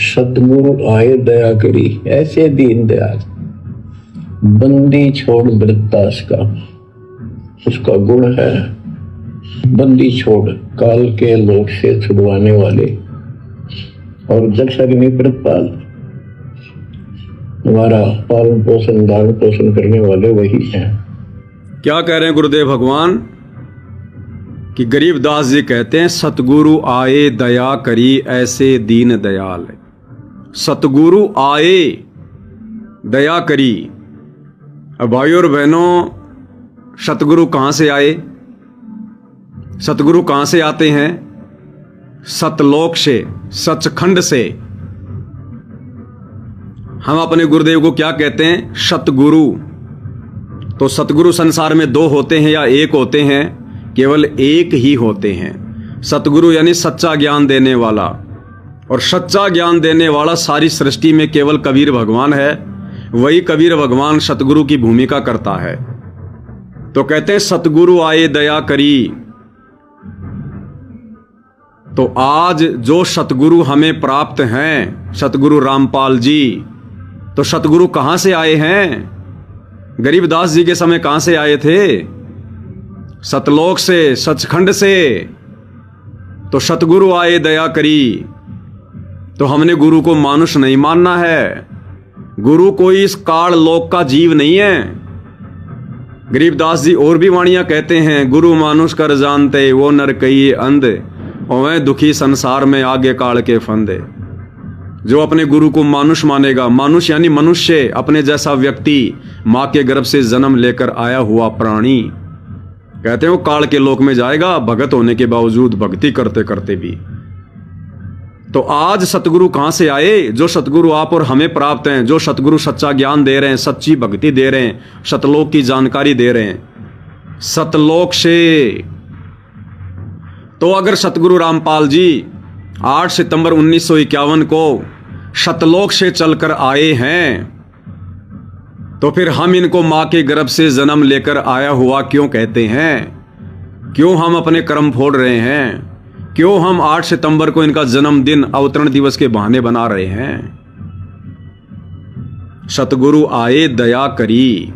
सतगुरु आए दया करी ऐसे दीन दयाल, बंदी छोड़ वृत्तास का, उसका गुण है बंदी छोड़, काल के लोक से छुड़वाने वाले, और जक्ष अग्नि वृत्ताल हमारा पालन पोषण दान पोषण करने वाले वही हैं। क्या कह रहे हैं गुरुदेव भगवान कि गरीबदास जी कहते हैं सतगुरु आए दया करी ऐसे दीन दयाल। सतगुरु आए दया करी। अब भाइयों और बहनों, सतगुरु कहाँ से आए? सतगुरु कहाँ से आते हैं? सतलोक से, सचखंड से। हम अपने गुरुदेव को क्या कहते हैं? सतगुरु। तो सतगुरु संसार में दो होते हैं या एक होते हैं? केवल एक ही होते हैं। सतगुरु यानी सच्चा ज्ञान देने वाला, और सच्चा ज्ञान देने वाला सारी सृष्टि में केवल कबीर भगवान है। वही कबीर भगवान सतगुरु की भूमिका करता है। तो कहते हैं सतगुरु आए दया करी। तो आज जो सतगुरु हमें प्राप्त हैं, सतगुरु रामपाल जी, तो सतगुरु कहां से आए हैं? गरीबदास जी के समय कहां से आए थे? सतलोक से, सचखंड से। तो सतगुरु आए दया करी। तो हमने गुरु को मानुष नहीं मानना है। गुरु कोई इस काल लोक का जीव नहीं है। गरीबदास जी और भी वाणियां कहते हैं, गुरु मानुष कर जानते वो नर कई अंध, और दुखी संसार में आगे काल के फंदे। जो अपने गुरु को मानुष मानेगा, मानुष यानी मनुष्य, अपने जैसा व्यक्ति, मां के गर्भ से जन्म लेकर आया हुआ प्राणी, कहते हैं वो काल के लोक में जाएगा, भगत होने के बावजूद, भक्ति करते करते भी। तो आज सतगुरु कहां से आए? जो सतगुरु आप और हमें प्राप्त हैं, जो सतगुरु सच्चा ज्ञान दे रहे हैं, सच्ची भक्ति दे रहे हैं, सतलोक की जानकारी दे रहे हैं, सतलोक से। तो अगर सतगुरु रामपाल जी 8 सितंबर 1951 को सतलोक से चलकर आए हैं, तो फिर हम इनको मां के गर्भ से जन्म लेकर आया हुआ क्यों कहते हैं? क्यों हम अपने कर्म फोड़ रहे हैं? क्यों हम 8 सितंबर को इनका जन्मदिन अवतरण दिवस के बहाने बना रहे हैं? सतगुरु आए दया करी।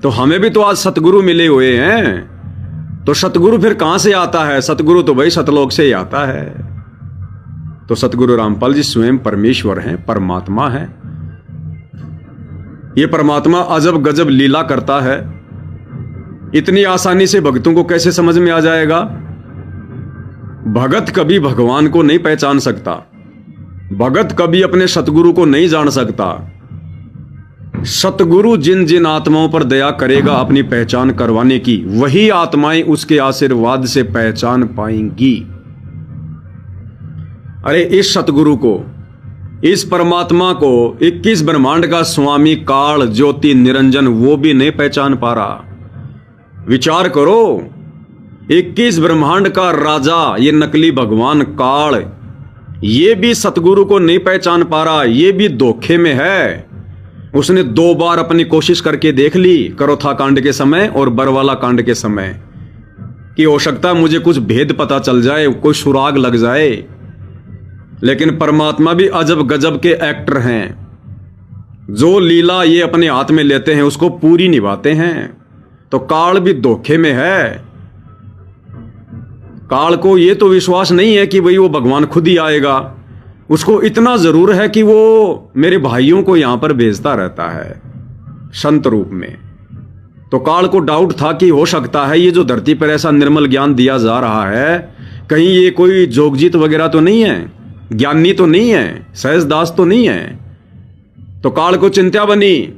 तो हमें भी तो आज सतगुरु मिले हुए हैं। तो सतगुरु फिर कहां से आता है? सतगुरु तो भाई सतलोक से ही आता है। तो सतगुरु रामपाल जी स्वयं परमेश्वर हैं, परमात्मा है। ये परमात्मा अजब गजब लीला करता है। इतनी आसानी से भक्तों को कैसे समझ में आ जाएगा? भगत कभी भगवान को नहीं पहचान सकता। भगत कभी अपने सतगुरु को नहीं जान सकता। सतगुरु जिन जिन आत्माओं पर दया करेगा अपनी पहचान करवाने की, वही आत्माएं उसके आशीर्वाद से पहचान पाएंगी। अरे इस सतगुरु को, इस परमात्मा को 21 ब्रह्मांड का स्वामी काल ज्योति निरंजन वो भी नहीं पहचान पा रहा। विचार करो, 21 ब्रह्मांड का राजा ये नकली भगवान काल, ये भी सतगुरु को नहीं पहचान पा रहा। ये भी धोखे में है। उसने 2 बार अपनी कोशिश करके देख ली, करोथा कांड के समय और बरवाला कांड के समय, कि हो सकता है मुझे कुछ भेद पता चल जाए, कोई सुराग लग जाए। लेकिन परमात्मा भी अजब गजब के एक्टर हैं। जो लीला ये अपने हाथ में लेते हैं उसको पूरी निभाते हैं। तो काल भी धोखे में है। काल को ये तो विश्वास नहीं है कि भाई वो भगवान खुद ही आएगा। उसको इतना जरूर है कि वो मेरे भाइयों को यहां पर भेजता रहता है संत रूप में। तो काल को डाउट था कि हो सकता है ये जो धरती पर ऐसा निर्मल ज्ञान दिया जा रहा है, कहीं ये कोई जोगजीत वगैरह तो नहीं है, ज्ञानी तो नहीं है, सहजदास तो नहीं है। तो काल को चिंता बनी।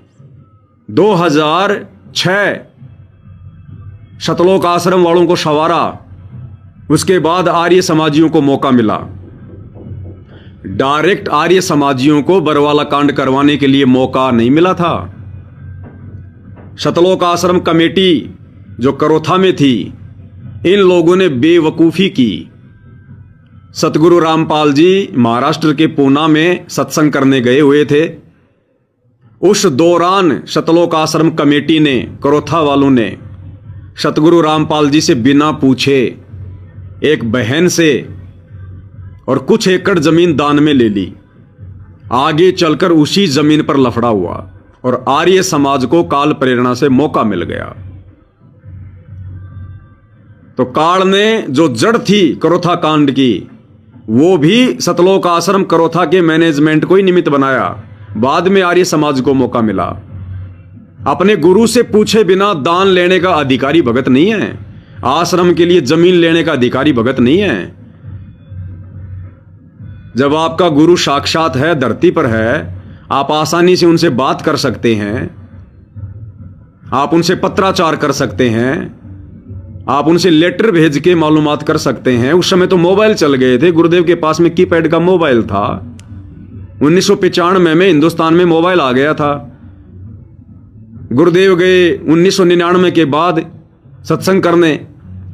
2006 सतलोक आश्रम वालों को सवारा। उसके बाद आर्य समाजियों को मौका मिला। डायरेक्ट आर्य समाजियों को बरवाला कांड करवाने के लिए मौका नहीं मिला था। सतलोक आश्रम कमेटी जो करोथा में थी, इन लोगों ने बेवकूफी की। सतगुरु रामपाल जी महाराष्ट्र के पूना में सत्संग करने गए हुए थे। उस दौरान सतलोक आश्रम कमेटी ने, करोथा वालों ने सतगुरु रामपाल जी से बिना पूछे एक बहन से और कुछ एकड़ जमीन दान में ले ली। आगे चलकर उसी जमीन पर लफड़ा हुआ और आर्य समाज को काल प्रेरणा से मौका मिल गया। तो काल ने जो जड़ थी करोथा कांड की, वो भी सतलोक आश्रम करोथा के मैनेजमेंट को ही निमित्त बनाया। बाद में आर्य समाज को मौका मिला। अपने गुरु से पूछे बिना दान लेने का अधिकारी भगत नहीं है, आश्रम के लिए जमीन लेने का अधिकारी भगत नहीं है। जब आपका गुरु साक्षात है, धरती पर है, आप आसानी से उनसे बात कर सकते हैं, आप उनसे पत्राचार कर सकते हैं, आप उनसे लेटर भेज के मालूमात कर सकते हैं। उस समय तो मोबाइल चल गए थे, गुरुदेव के पास में कीपैड का मोबाइल था। 1995 में हिंदुस्तान में मोबाइल आ गया था। गुरुदेव गए 1999 के बाद सत्संग करने,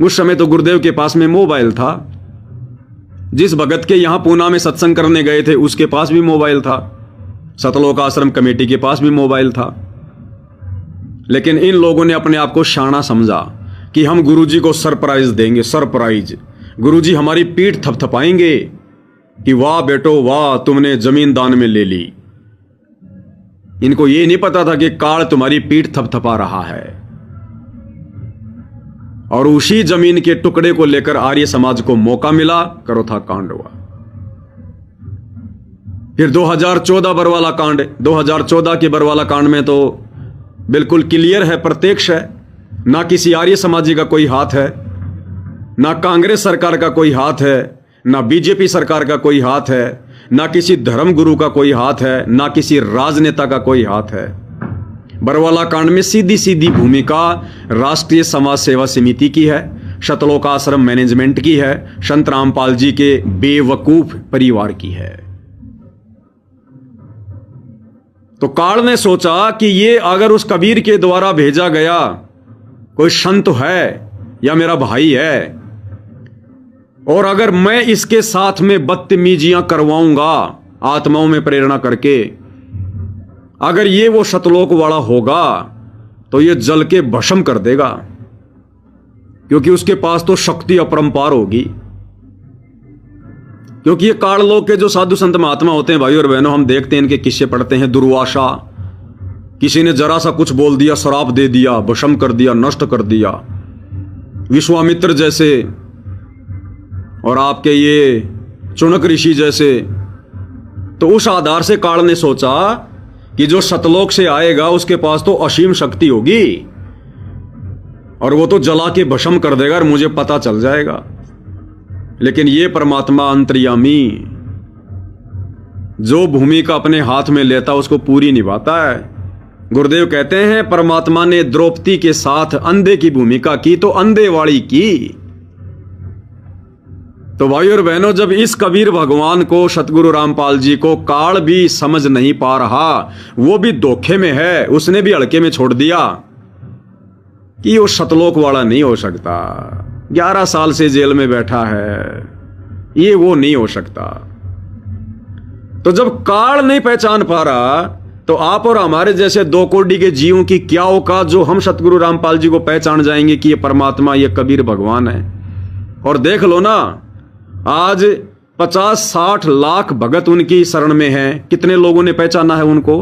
उस समय तो गुरुदेव के पास में मोबाइल था। जिस भगत के यहां पूना में सत्संग करने गए थे उसके पास भी मोबाइल था, सतलोक आश्रम कमेटी के पास भी मोबाइल था। लेकिन इन लोगों ने अपने आप को शाना समझा कि हम गुरुजी को सरप्राइज देंगे, सरप्राइज। गुरुजी हमारी पीठ थपथपाएंगे कि वाह बेटो वाह, तुमने जमीन दान में ले ली। इनको ये नहीं पता था कि काल तुम्हारी पीठ थपथपा रहा है। और उसी जमीन के टुकड़े को लेकर आर्य समाज को मौका मिला, करोथा कांड हुआ। फिर 2014 बरवाला कांड, 2014 के बरवाला कांड में तो बिल्कुल क्लियर है, प्रत्यक्ष है, ना किसी आर्य समाजी का कोई हाथ है, ना कांग्रेस सरकार का कोई हाथ है, ना बीजेपी सरकार का कोई हाथ है, ना किसी धर्म गुरु का कोई हाथ है, ना किसी राजनेता का कोई हाथ है। बरवाला कांड में सीधी सीधी भूमिका राष्ट्रीय समाज सेवा समिति की है, सतलोक आश्रम मैनेजमेंट की है, संत रामपाल जी के बेवकूफ परिवार की है। तो काल ने सोचा कि ये अगर उस कबीर के द्वारा भेजा गया कोई संत है या मेरा भाई है, और अगर मैं इसके साथ में बदतमीजियां करवाऊंगा आत्माओं में प्रेरणा करके, अगर ये वो सतलोक वाला होगा तो ये जल के भस्म कर देगा, क्योंकि उसके पास तो शक्ति अपरंपार होगी। क्योंकि ये काल लोक के जो साधु संत महात्मा होते हैं भाई और बहनों, हम देखते हैं, इनके किस्से पढ़ते हैं। दुर्वासा, किसी ने जरा सा कुछ बोल दिया, श्राप दे दिया, भस्म कर दिया, नष्ट कर दिया। विश्वामित्र जैसे और आपके ये चुनक ऋषि जैसे। तो उस आधार से काल ने सोचा कि जो सतलोक से आएगा उसके पास तो असीम शक्ति होगी और वो तो जला के भस्म कर देगा और मुझे पता चल जाएगा। लेकिन ये परमात्मा अंतर्यामी जो भूमिका अपने हाथ में लेता उसको पूरी निभाता है। गुरुदेव कहते हैं परमात्मा ने द्रौपदी के साथ अंधे की भूमिका की तो अंधे वाली की। तो भाई और बहनों, जब इस कबीर भगवान को, सतगुरु रामपाल जी को काल भी समझ नहीं पा रहा, वो भी धोखे में है, उसने भी हल्के में छोड़ दिया कि वो सतलोक वाला नहीं हो सकता, 11 साल से जेल में बैठा है, ये वो नहीं हो सकता। तो जब काल नहीं पहचान पा रहा तो आप और हमारे जैसे 2 कोटि के जीवों की क्या औकात जो हम सतगुरु रामपाल जी को पहचान जाएंगे कि ये परमात्मा, ये कबीर भगवान है। और देख लो ना, आज 50-60 लाख भगत उनकी शरण में हैं। कितने लोगों ने पहचाना है उनको?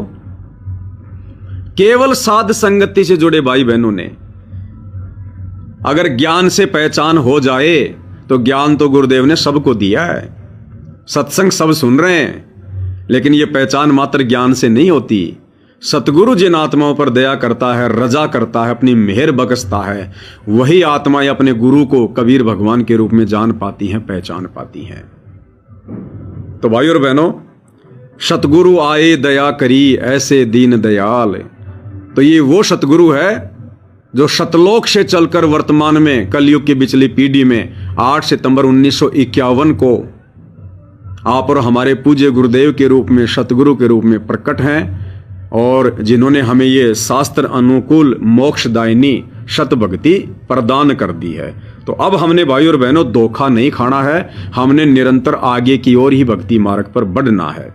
केवल साध संगति से जुड़े भाई बहनों ने। अगर ज्ञान से पहचान हो जाए तो ज्ञान तो गुरुदेव ने सबको दिया है, सत्संग सब सुन रहे हैं, लेकिन यह पहचान मात्र ज्ञान से नहीं होती। सतगुरु जिन आत्माओं पर दया करता है, रजा करता है, अपनी मेहर बख्शता है, वही आत्माएं अपने गुरु को कबीर भगवान के रूप में जान पाती हैं, पहचान पाती हैं। तो भाई और बहनों, सतगुरु आए दया करी ऐसे दीन दयाल। तो ये वो सतगुरु है जो सतलोक से चलकर वर्तमान में कलयुग की बिचली पीढ़ी में 8 सितंबर 1951 को आप और हमारे पूज्य गुरुदेव के रूप में, सतगुरु के रूप में प्रकट हैं, और जिन्होंने हमें ये शास्त्र अनुकूल मोक्षदायिनी शत भक्ति प्रदान कर दी है। तो अब हमने भाई और बहनों धोखा नहीं खाना है, हमने निरंतर आगे की ओर ही भक्ति मार्ग पर बढ़ना है।